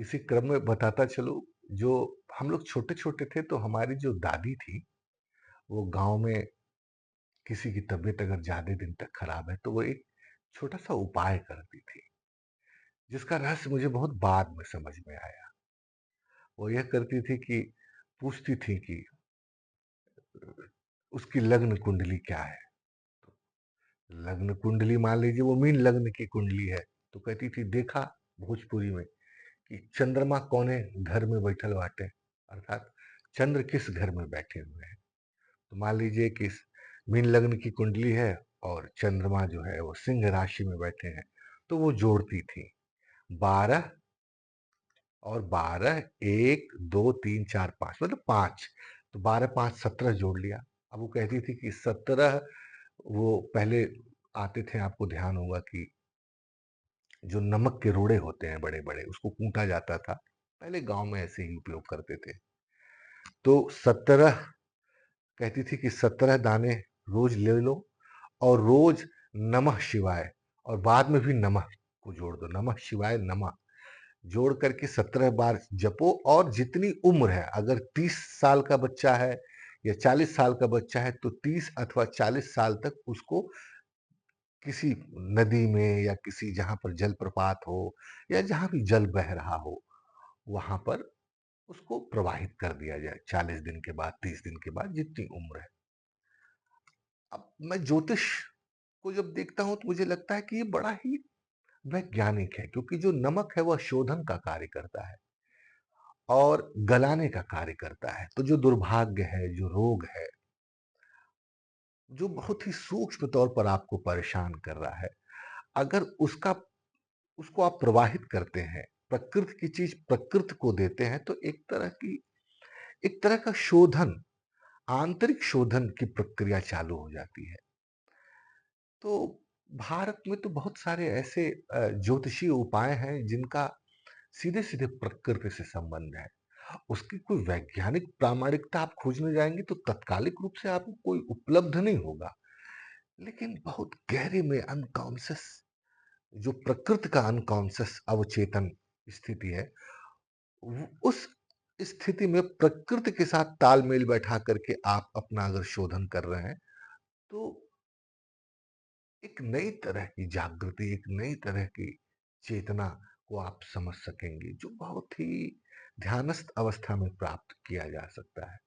इसी क्रम में बताता चलूँ, जो हम लोग छोटे-छोटे थे तो हमारी जो दादी थी, वो गाँव में किसी की तबीयत अगर ज़्यादा दिन तक खराब है, तो वो एक छोटा-सा उपाय करती थी, जिसका रहस्य मुझे बहुत बाद में समझ में आया। वो यह करती थी कि पूछती थी कि उसकी लग्न कुंडली क्या है? लग्न कुंडली मान लीजिए वो मीन लग्न की कुंडली है, तो कहती थी देखा भोजपुरी में कि चंद्रमा कौने घर में बैठल बाटे, अर्थात चंद्र किस घर में बैठे हुए हैं। तो मान लीजिए कि मीन लग्न की कुंडली है और चंद्रमा जो है वो सिंह राशि में बैठे हैं, तो वो जोड़ती थी 12 और 12, 1, 2, 3, 4, 5 मतलब 5, तो 12, 5, 17 जोड़ लिया। अब वो कहती थी कि 17 वो पहले आते थे, आपको ध्यान होगा कि जो नमक के रोड़े होते हैं बड़े-बड़े, उसको कूटा जाता था। पहले गाँव में ऐसे ही उपयोग करते थे। तो 17 कहती थी कि 17 दाने रोज ले लो और रोज नमः शिवाय और बाद में भी नमः को जोड़ दो, नमः शिवाय नमः जोड़ करके 17 बार जपो और जितनी उम्र है, अगर 30 साल का बच्चा है या 40 साल का बच्चा है, तो 30 अथवा 40 साल तक उसको किसी नदी में या किसी जहाँ पर जलप्रपात हो या जहाँ भी जल बह रहा हो, वहाँ पर उसको प्रवाहित कर दिया जाए 40 दिन के बाद, 30 दिन के बाद जितनी उम्र है। अब मैं ज्योतिष को जब देखता हूँ तो मुझे लगता है कि ये बड़ा ही वैज्ञानिक है, क्योंकि जो नमक है वह शोधन का कार्य करता है और गलाने का कार्य करता है। तो जो दुर्भाग्य है, जो रोग है, जो बहुत ही सूक्ष्म तौर पर आपको परेशान कर रहा है, अगर उसको आप प्रवाहित करते हैं, प्रकृति की चीज़ प्रकृति को देते हैं, तो एक तरह का शोधन, आंतरिक शोधन की प्रक्रिया चालू हो जाती है। तो भारत में तो बहुत सारे ऐसे ज्योतिषीय उपाय हैं जिनका सीधे-सीधे प्रकृति से संबंध है। उसकी कोई वैज्ञानिक प्रामाणिकता आप खोजने जाएँगे तो तात्कालिक रूप से आपको कोई उपलब्ध नहीं होगा। लेकिन बहुत गहरे में अनकॉन्शियस, जो प्रकृति का अनकॉन्शियस अवचेतन स्थिति है, उस स्थिति में प्रकृति के साथ तालमेल बैठा करके आप अपना अगर शोधन कर रहे हैं, तो एक नई तरह की जागृति, एक नई तरह की चेतना को आप समझ सकेंगे, जो बहुत ही ध्यानस्थ अवस्था में प्राप्त किया जा सकता है।